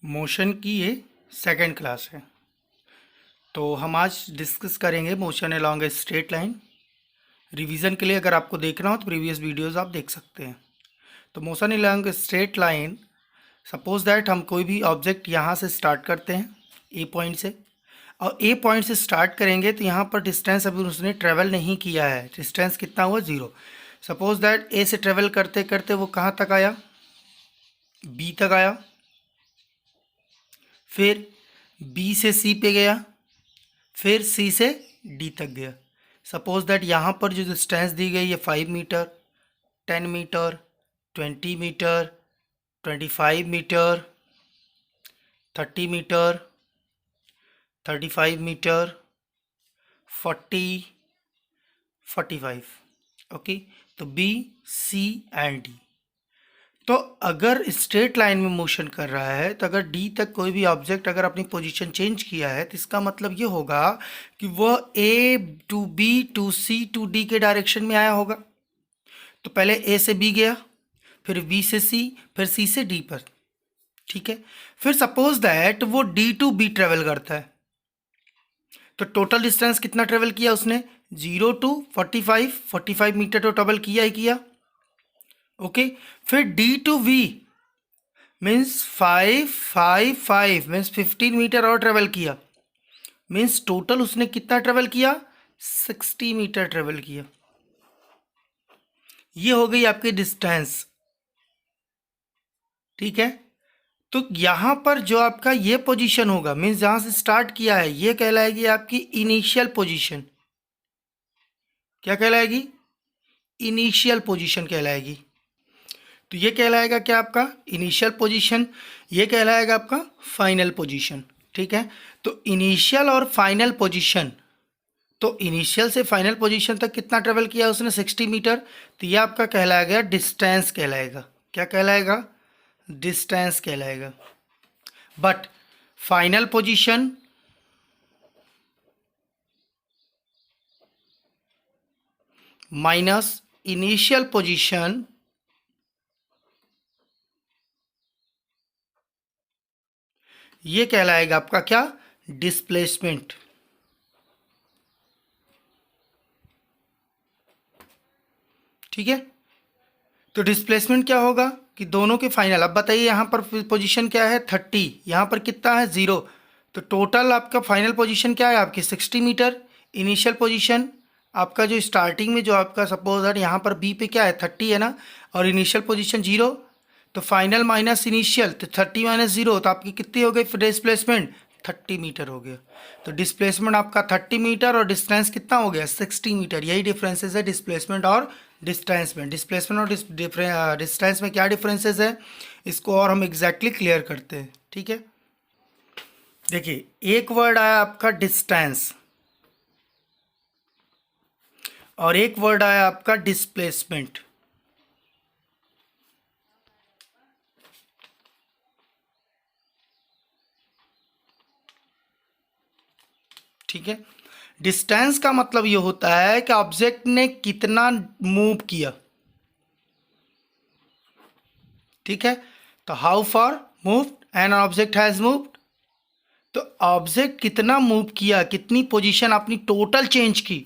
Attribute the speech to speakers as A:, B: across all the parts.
A: Motion की ये second class है। तो हम आज डिस्कस करेंगे motion along a straight line. Revision के लिए अगर आपको देखना हो तो प्रीवियस वीडियोस आप देख सकते हैं। तो motion along a straight line, suppose that हम कोई भी ऑब्जेक्ट यहाँ से स्टार्ट करते हैं ए पॉइंट से, और ए पॉइंट से स्टार्ट करेंगे तो यहाँ पर डिस्टेंस अभी उसने ट्रेवल नहीं किया है। डिस्टेंस कितना हुआ? 0। सपोज दैट ए से ट्रेवल करते करते वो कहाँ तक आया? बी तक आया। फिर बी से सी पे गया, फिर सी से डी तक गया। सपोज दैट यहाँ पर जो डिस्टेंस दी गई है 5 metre, 10 metre, 20 metre, 25 metre, 30 metre, 35 metre, 40, 45। Okay, तो बी, सी एंड डी। तो अगर स्ट्रेट लाइन में मोशन कर रहा है तो अगर डी तक कोई भी ऑब्जेक्ट अगर अपनी पोजीशन चेंज किया है तो इसका मतलब ये होगा कि वह A to B to C to D के डायरेक्शन में आया होगा। तो पहले ए से बी गया, फिर बी से सी, फिर सी से डी पर। ठीक है, फिर सपोज दैट वो डी टू बी ट्रेवल करता है, तो टोटल डिस्टेंस कितना ट्रेवल किया उसने? 0 to 45 मीटर तो ट्रेवल किया ही किया। ओके, फिर D to V means 5 means 15 metre और ट्रेवल किया। मीन्स टोटल उसने कितना ट्रेवल किया? 60 मीटर ट्रेवल किया। ये हो गई आपकी डिस्टेंस। ठीक है, तो यहां पर जो आपका ये पोजीशन होगा, मीन्स जहां से स्टार्ट किया है, ये कहलाएगी आपकी इनिशियल पोजीशन। क्या कहलाएगी? इनिशियल पोजीशन कहलाएगी। तो ये कहलाएगा क्या? आपका इनिशियल पोजीशन। ये कहलाएगा आपका फाइनल पोजीशन। ठीक है, तो इनिशियल और फाइनल पोजीशन, तो इनिशियल से फाइनल पोजीशन तक कितना ट्रेवल किया उसने? 60 मीटर। तो ये आपका कहलाएगा डिस्टेंस कहलाएगा। क्या कहलाएगा? डिस्टेंस कहलाएगा। But final position minus initial position ये कहलाएगा आपका क्या? डिस्प्लेसमेंट। ठीक है, तो डिस्प्लेसमेंट क्या होगा कि दोनों के फाइनल। अब बताइए यहाँ पर पोजीशन क्या है? 30, यहाँ पर कितना है? 0। तो टोटल आपका फाइनल पोजीशन क्या है आपकी? 60 मीटर। इनिशियल पोजीशन आपका जो स्टार्टिंग में जो आपका सपोज है यहाँ पर बी पे क्या है? 30 है ना, और इनिशियल पोजीशन 0। तो फाइनल माइनस इनिशियल, तो 30 माइनस 0, तो आपकी कितनी हो गई डिस्प्लेसमेंट? 30 मीटर हो गया। तो डिस्प्लेसमेंट आपका 30 मीटर और डिस्टेंस कितना हो गया? 60 मीटर। यही डिफरेंसेस है डिस्प्लेसमेंट और डिस्टेंस में। डिस्प्लेसमेंट और डिस्टेंस में क्या डिफरेंसेस है, इसको और हम एग्जैक्टली क्लियर करते हैं। ठीक है, देखिए एक वर्ड आया आपका डिस्टेंस और एक वर्ड आया आपका डिस्प्लेसमेंट। ठीक है, डिस्टेंस का मतलब ये होता है कि ऑब्जेक्ट ने कितना मूव किया। ठीक है, तो how far moved an object has moved. तो ऑब्जेक्ट कितना मूव किया, कितनी पोजीशन अपनी टोटल चेंज की,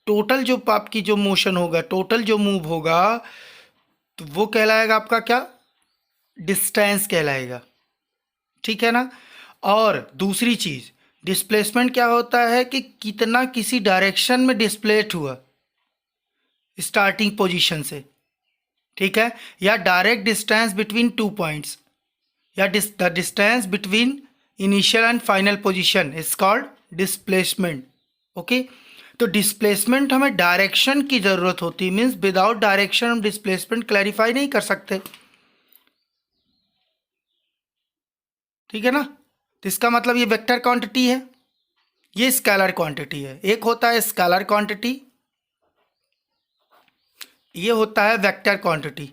A: टोटल जो आपकी जो मोशन होगा, टोटल जो मूव होगा, तो वो कहलाएगा आपका क्या? डिस्टेंस कहलाएगा। ठीक है ना। और दूसरी चीज डिस्प्लेसमेंट क्या होता है कि कितना किसी डायरेक्शन में डिस्प्लेट हुआ स्टार्टिंग पोजीशन से। ठीक है, या डायरेक्ट डिस्टेंस बिटवीन 2 पॉइंट्स, या the distance between initial and final position is called displacement. Okay, तो डिस्प्लेसमेंट हमें डायरेक्शन की जरूरत होती है, मीन्स विदाउट डायरेक्शन हम डिस्प्लेसमेंट क्लैरिफाई नहीं कर सकते। ठीक है ना, तो इसका मतलब ये वेक्टर क्वांटिटी है, ये स्केलर क्वांटिटी है। एक होता है स्केलर क्वांटिटी, ये होता है वेक्टर क्वांटिटी।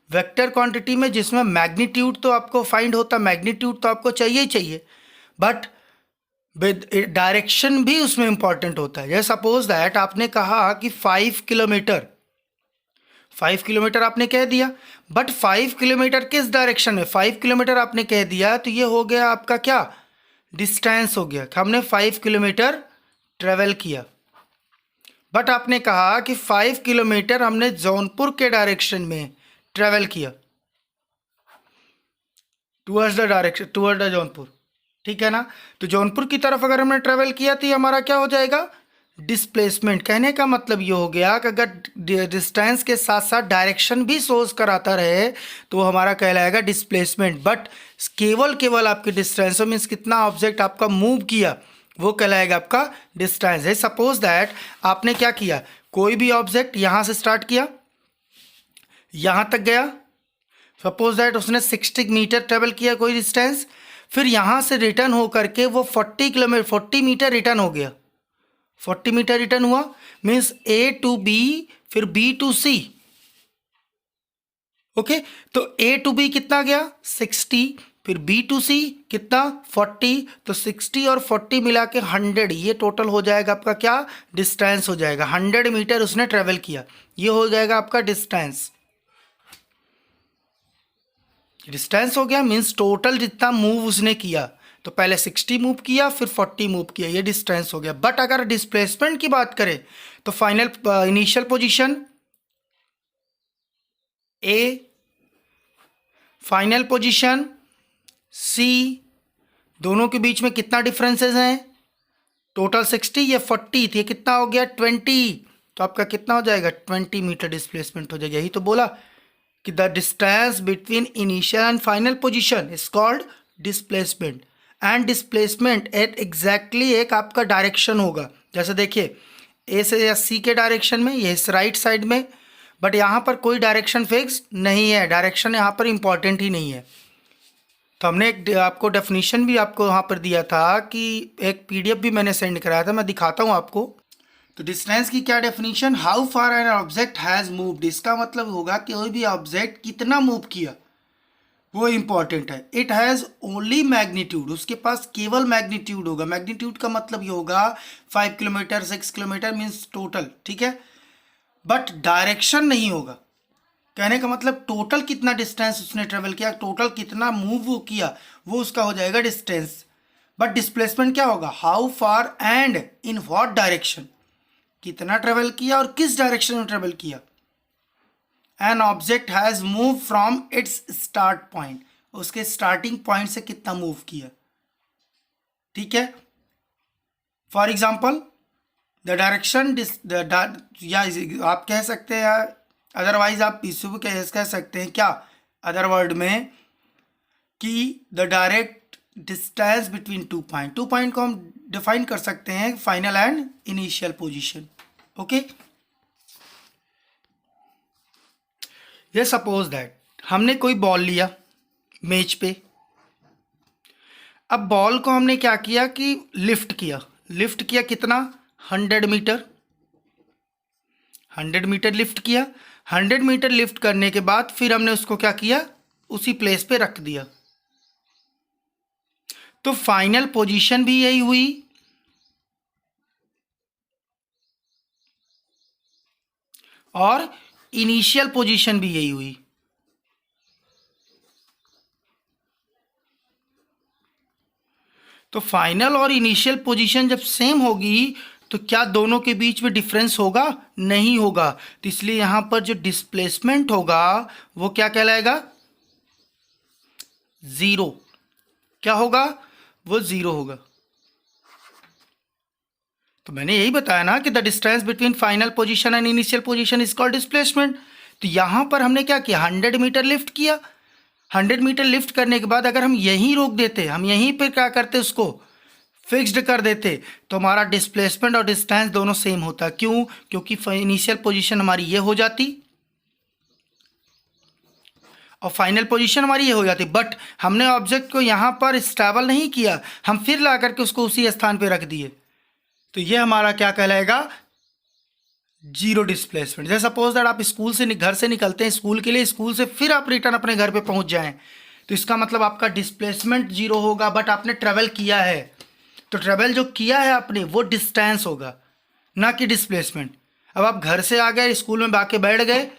A: वेक्टर क्वांटिटी में जिसमें मैग्नीट्यूड तो आपको फाइंड होता, मैग्नीट्यूड तो आपको चाहिए ही चाहिए, बट डायरेक्शन भी उसमें इंपॉर्टेंट होता है। जैसे सपोज दैट आपने कहा कि 5 किलोमीटर, 5 किलोमीटर आपने कह दिया, बट 5 किलोमीटर किस डायरेक्शन में, 5 किलोमीटर आपने कह दिया तो ये हो गया आपका क्या, डिस्टेंस हो गया, हमने 5 किलोमीटर ट्रेवल किया। बट आपने कहा कि 5 किलोमीटर हमने जौनपुर के डायरेक्शन में ट्रेवल किया, टूवर्ड्स द जौनपुर, ठीक है ना। तो जौनपुर की तरफ अगर हमने ट्रेवल किया तो ये हमारा क्या हो जाएगा, डिस्प्लेसमेंट। कहने का मतलब ये हो गया कि अगर डिस्टेंस के साथ साथ डायरेक्शन भी सोर्स कराता रहे तो वो हमारा कहलाएगा डिस्प्लेसमेंट। बट केवल आपके डिस्टेंस मीन्स कितना ऑब्जेक्ट आपका मूव किया वो कहलाएगा आपका डिस्टेंस है। सपोज दैट आपने क्या किया, कोई भी ऑब्जेक्ट यहाँ से स्टार्ट किया, यहाँ तक गया, सपोज दैट उसने 60 मीटर ट्रेवल किया कोई डिस्टेंस, फिर यहाँ से रिटर्न हो करके वो 40 मीटर रिटर्न हो गया, 40 मीटर रिटर्न हुआ, मीन्स A टू B फिर B टू C। ओके, तो A टू B कितना गया 60, फिर B टू C कितना 40, तो 60 और 40 मिला के 100, ये टोटल हो जाएगा आपका क्या, डिस्टेंस हो जाएगा। 100 मीटर उसने ट्रेवल किया, ये हो जाएगा आपका डिस्टेंस। डिस्टेंस हो गया मीन्स टोटल जितना मूव उसने किया, तो पहले 60 मूव किया फिर 40 मूव किया, ये डिस्टेंस हो गया। बट अगर डिस्प्लेसमेंट की बात करें तो final initial position A, final position C, दोनों के बीच में कितना डिफरेंसेस हैं, टोटल 60, ये 40 थी, कितना हो गया 20, तो आपका कितना हो जाएगा 20 मीटर डिस्प्लेसमेंट हो जाएगा। यही तो बोला कि the distance between initial and final position is called displacement. And displacement at exactly एक आपका डायरेक्शन होगा, जैसे देखिए ए से या सी के डायरेक्शन में, ये इस राइट साइड में, बट यहाँ पर कोई डायरेक्शन फिक्स नहीं है, डायरेक्शन यहाँ पर इंपॉर्टेंट ही नहीं है। तो हमने एक आपको डेफिनेशन भी आपको वहाँ पर दिया था कि एक PDF भी मैंने सेंड कराया था, मैं दिखाता हूँ आपको। तो डिस्टेंस की क्या definition, how far an object has moved, इसका मतलब होगा कि कोई भी ऑब्जेक्ट कितना मूव किया वो इंपॉर्टेंट है। इट हैज़ ओनली मैग्नीट्यूड, उसके पास केवल मैग्नीट्यूड होगा। मैग्नीट्यूड का मतलब ये होगा 5 किलोमीटर 6 किलोमीटर मीन्स टोटल, ठीक है, बट डायरेक्शन नहीं होगा। कहने का मतलब टोटल कितना डिस्टेंस उसने ट्रेवल किया, टोटल कितना मूव वो किया, वो उसका हो जाएगा डिस्टेंस। बट डिस्प्लेसमेंट क्या होगा, how far and in what direction, कितना ट्रेवल किया और किस डायरेक्शन में ट्रेवल किया। An object has move from its start point, उसके स्टार्टिंग पॉइंट से कितना मूव किया, ठीक है। फॉर एग्जाम्पल द डायरेक्शन या आप कह सकते हैं, अदरवाइज आप इसे भी कह सकते हैं क्या, अदर वर्ड में, कि the direct distance between 2 point, 2 point को हम डिफाइन कर सकते हैं final and initial position. Okay, ये सपोज दैट हमने कोई बॉल लिया मेज पे, अब बॉल को हमने क्या किया कि लिफ्ट किया कितना 100 मीटर, 100 मीटर लिफ्ट किया। 100 मीटर लिफ्ट करने के बाद फिर हमने उसको क्या किया, उसी प्लेस पे रख दिया, तो फाइनल पोजीशन भी यही हुई और इनिशियल पोजीशन भी यही हुई। तो फाइनल और इनिशियल पोजीशन जब सेम होगी तो क्या दोनों के बीच में डिफरेंस होगा, नहीं होगा। तो इसलिए यहां पर जो डिस्प्लेसमेंट होगा वो क्या कहलाएगा, जीरो। क्या होगा, वो जीरो होगा। तो मैंने यही बताया ना कि the distance between final position and initial position is called displacement. तो यहां पर हमने क्या किया, 100 मीटर लिफ्ट किया। 100 मीटर लिफ्ट करने के बाद अगर हम यहीं रोक देते, हम यहीं पर क्या करते, उसको फिक्स्ड कर देते, तो हमारा डिस्प्लेसमेंट और डिस्टेंस दोनों सेम होता। क्यों, क्योंकि इनिशियल पोजीशन हमारी ये हो जाती और फाइनल पोजीशन हमारी ये हो जाती। बट हमने ऑब्जेक्ट को यहाँ पर स्टेबल नहीं किया, हम फिर ला करके उसको उसी स्थान पे रख दिए, तो ये हमारा क्या कहलाएगा, जीरो डिस्प्लेसमेंट। जैसे सपोज दैट आप स्कूल से घर से निकलते हैं स्कूल के लिए, स्कूल से फिर आप रिटर्न अपने घर पे पहुंच जाएं, तो इसका मतलब आपका डिस्प्लेसमेंट जीरो होगा, बट आपने ट्रेवल किया है, तो ट्रेवल जो किया है आपने वो डिस्टेंस होगा, ना कि डिस्प्लेसमेंट। अब आप घर से आ गए, स्कूल में आके बैठ गए,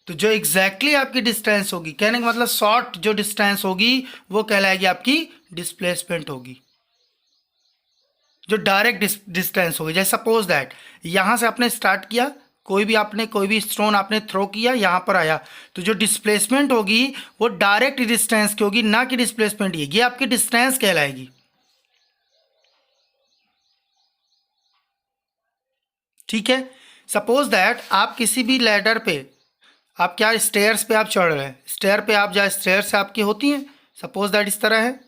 A: तो जो एग्जैक्टली आपकी डिस्टेंस होगी, कहने का मतलब शॉर्ट जो डिस्टेंस होगी वो कहलाएगी आपकी डिस्प्लेसमेंट होगी। जो डायरेक्ट डिस्टेंस होगी, जैसे सपोज दैट यहाँ से आपने स्टार्ट किया, कोई भी स्टोन आपने थ्रो किया, यहाँ पर आया, तो जो डिस्प्लेसमेंट होगी वो डायरेक्ट डिस्टेंस की होगी, ना कि डिस्प्लेसमेंट। ये आपकी डिस्टेंस कहलाएगी। ठीक है। सपोज दैट आप किसी भी लैडर पे, आप क्या स्टेयर्स पे आप चढ़ रहे हैं, स्टेयर पे आप जहाँ स्टेयर से आपकी होती हैं, सपोज दैट इस तरह है,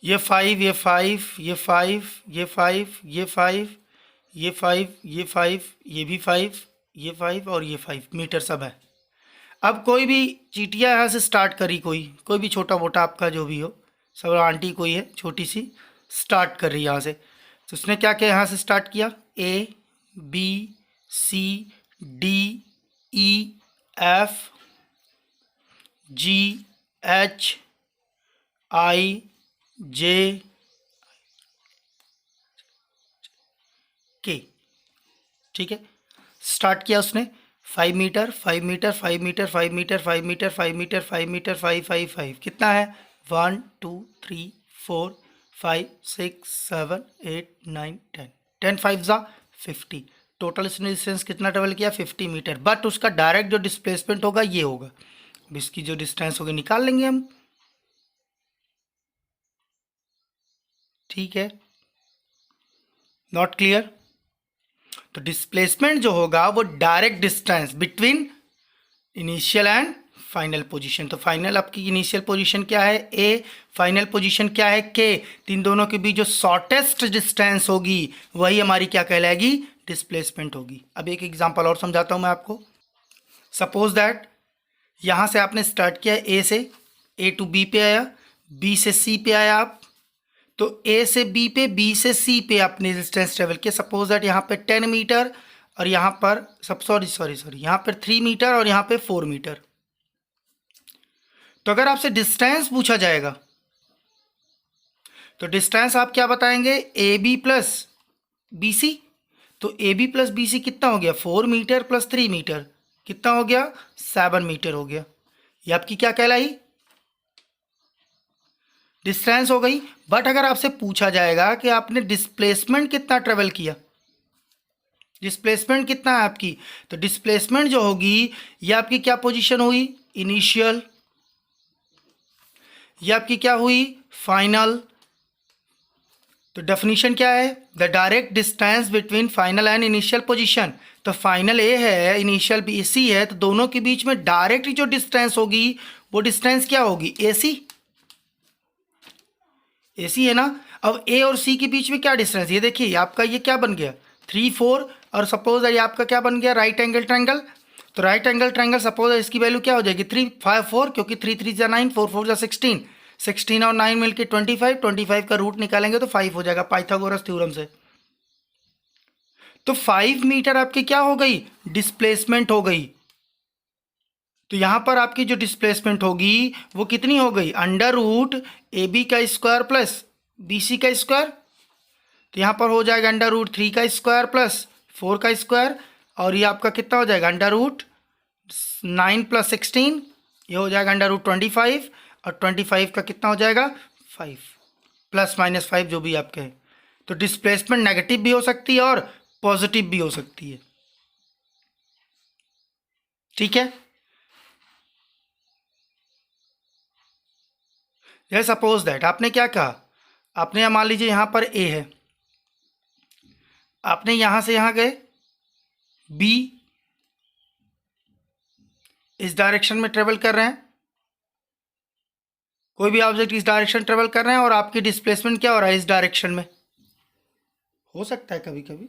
A: ये 5, ये 5, ये 5, ये 5, ये 5, ये 5, ये 5, ये भी 5, ये 5 और ये 5 मीटर सब है। अब कोई भी चीटिया यहाँ से स्टार्ट करी, कोई भी छोटा मोटा आपका जो भी हो, सब आंटी कोई है छोटी सी स्टार्ट कर रही है यहाँ से, तो उसने क्या किया, यहाँ से स्टार्ट किया, A B C D E F G H I J K। ठीक है, स्टार्ट किया उसने 5 metre, 5 metre, 5 metre, 5 metre, 5 metre, 5 metre, 5 metre, 5 5 5, कितना है 1 2 3 4 5 6 7 8 9 10, 10 5 जा 50। टोटल इसने डिस्टेंस कितना ट्रेवल किया 50 मीटर, बट उसका डायरेक्ट जो डिस्प्लेसमेंट होगा ये होगा। अब इसकी जो डिस्टेंस होगी निकाल लेंगे हम। ठीक है, नॉट क्लियर? तो डिस्प्लेसमेंट जो होगा वो direct distance between initial and final position. तो फाइनल आपकी इनिशियल पोजीशन क्या है A, फाइनल पोजीशन क्या है K, इन दोनों के बीच जो शॉर्टेस्ट डिस्टेंस होगी वही हमारी क्या कहलाएगी, डिस्प्लेसमेंट होगी। अब एक एग्जांपल और समझाता हूं मैं आपको। सपोज दैट यहां से आपने स्टार्ट किया A से, A टू B पे आया, B से C पे आया आप, तो A से B पे, B से C पे आपने डिस्टेंस ट्रेवल किया। सपोज दैट यहाँ पे 10 मीटर और यहाँ पर सॉरी यहाँ पर 3 मीटर और यहाँ पे 4 मीटर। तो अगर आपसे डिस्टेंस पूछा जाएगा तो डिस्टेंस आप क्या बताएंगे, AB प्लस BC। तो AB प्लस BC कितना हो गया, 4 मीटर प्लस 3 मीटर कितना हो गया, 7 मीटर हो गया। ये आपकी क्या कहलाई, डिस्टेंस हो गई। बट अगर आपसे पूछा जाएगा कि आपने डिस्प्लेसमेंट कितना ट्रेवल किया, डिस्प्लेसमेंट कितना है आपकी, तो डिस्प्लेसमेंट जो होगी ये आपकी क्या पोजीशन हुई, इनिशियल, ये आपकी क्या हुई, फाइनल। तो डेफिनेशन क्या है, the direct distance between final and initial position. तो फाइनल A है, इनिशियल BC है, तो दोनों के बीच में डायरेक्ट जो डिस्टेंस होगी वो डिस्टेंस क्या होगी, AC है ना। अब A और C के बीच में क्या डिस्टेंस, ये देखिए आपका ये क्या बन गया 3 4, और सपोज ये आपका क्या बन गया, राइट एंगल ट्रायंगल। तो राइट एंगल ट्रायंगल सपोज इसकी वैल्यू क्या हो जाएगी 3 5 4, क्योंकि 3 3 जा 9, 4 4 जा 16, 16 और 9 मिलके 25, 25 का रूट निकालेंगे तो 5 हो जाएगा पाइथागोरस थ्योरम से। तो 5 मीटर आपकी क्या हो गई, डिस्प्लेसमेंट हो गई। तो यहां पर आपकी जो डिस्प्लेसमेंट होगी वो कितनी हो गई, अंडर रूट AB का स्क्वायर प्लस BC का स्क्वायर। तो यहाँ पर हो जाएगा अंडर रूट 3 का स्क्वायर प्लस 4 का स्क्वायर, और ये आपका कितना हो जाएगा अंडर रूट 9 प्लस 16, ये हो जाएगा अंडर रूट 25, और 25 का कितना हो जाएगा 5 प्लस माइनस 5 जो भी आपके है। तो डिस्प्लेसमेंट नेगेटिव भी हो सकती है और पॉजिटिव भी हो सकती है। ठीक है, जैसे सपोज दैट आपने क्या कहा, आपने मान लीजिए यहाँ पर A है, आपने यहाँ से यहाँ गए B, इस डायरेक्शन में ट्रेवल कर रहे हैं, कोई भी ऑब्जेक्ट इस डायरेक्शन ट्रेवल कर रहे हैं और आपकी डिस्प्लेसमेंट क्या हो रहा है इस डायरेक्शन में, हो सकता है कभी कभी।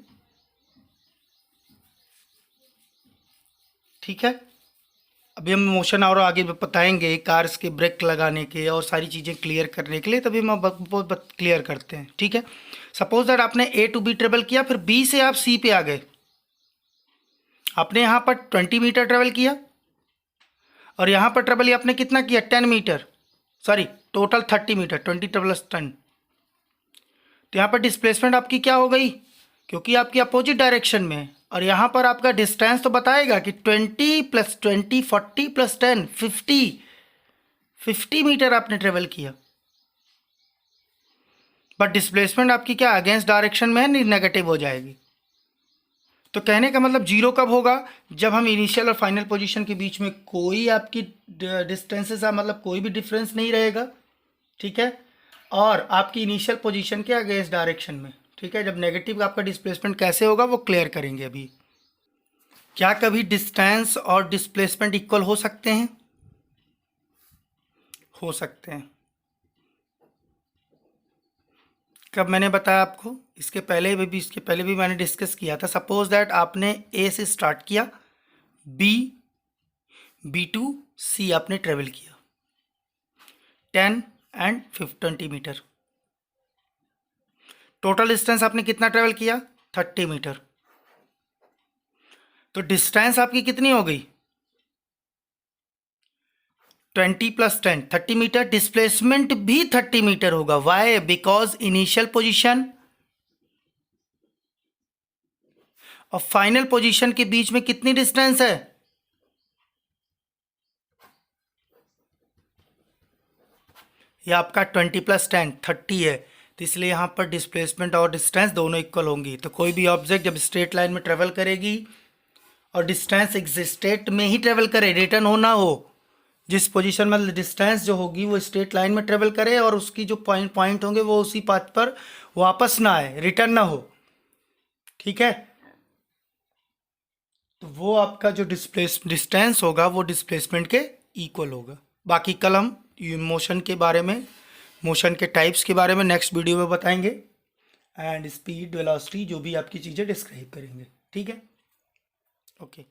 A: ठीक है, अभी हम मोशन और आगे बताएंगे कार्स के ब्रेक लगाने के और सारी चीज़ें क्लियर करने के लिए, तभी हम बहुत क्लियर करते हैं। ठीक है, सपोज दैट आपने A टू B ट्रेवल किया, फिर B से आप C पे आ गए, आपने यहाँ पर 20 मीटर ट्रेवल किया और यहाँ पर ट्रेवल आपने कितना किया 10 metre, sorry total 30 metre, 20 plus 10। तो यहाँ पर डिस्प्लेसमेंट आपकी क्या हो गई क्योंकि आपकी अपोजिट डायरेक्शन में है। और यहाँ पर आपका डिस्टेंस तो बताएगा कि 20 + 20 40 + 10 50 मीटर आपने ट्रेवल किया, बट डिस्प्लेसमेंट आपकी क्या अगेंस्ट डायरेक्शन में है, नेगेटिव हो जाएगी। तो कहने का मतलब जीरो कब होगा, जब हम इनिशियल और फाइनल पोजीशन के बीच में कोई आपकी डिस्टेंसेस मतलब कोई भी डिफरेंस नहीं रहेगा, ठीक है, और आपकी इनिशियल पोजीशन के अगेंस्ट डायरेक्शन में, ठीक है। जब नेगेटिव आपका डिस्प्लेसमेंट कैसे होगा वो क्लियर करेंगे अभी। क्या कभी डिस्टेंस और डिस्प्लेसमेंट इक्वल हो सकते हैं? हो सकते हैं। कब मैंने बताया आपको? इसके पहले भी मैंने डिस्कस किया था। सपोज दैट आपने ए से स्टार्ट किया, बी टू सी आपने ट्रेवल किया 10 एंड 20 मीटर। टोटल डिस्टेंस आपने कितना ट्रेवल किया? 30 मीटर। तो डिस्टेंस आपकी कितनी हो गई? 20 + 10 30 मीटर। डिस्प्लेसमेंट भी 30 मीटर होगा। वाई? बिकॉज इनिशियल पोजीशन और फाइनल पोजीशन के बीच में कितनी डिस्टेंस है? ये आपका 20 + 10 30 है। तो इसलिए यहाँ पर डिस्प्लेसमेंट और डिस्टेंस दोनों इक्वल होंगी। तो कोई भी ऑब्जेक्ट जब स्ट्रेट लाइन में ट्रेवल करेगी और डिस्टेंस स्टेट में ही ट्रेवल करे, रिटर्न हो ना हो, जिस पोजीशन में डिस्टेंस जो होगी वो स्ट्रेट लाइन में ट्रेवल करे और उसकी जो पॉइंट होंगे वो उसी पाथ पर वापस ना आए, रिटर्न ना हो, ठीक है। तो वो आपका जो डिस्टेंस होगा वो डिस्प्लेसमेंट के इक्वल होगा। बाकी कल हम मोशन के बारे में, मोशन के टाइप्स के बारे में नेक्स्ट वीडियो में बताएंगे, एंड स्पीड वेलोसिटी जो भी आपकी चीज़ें डिस्क्राइब करेंगे, ठीक है। ओके।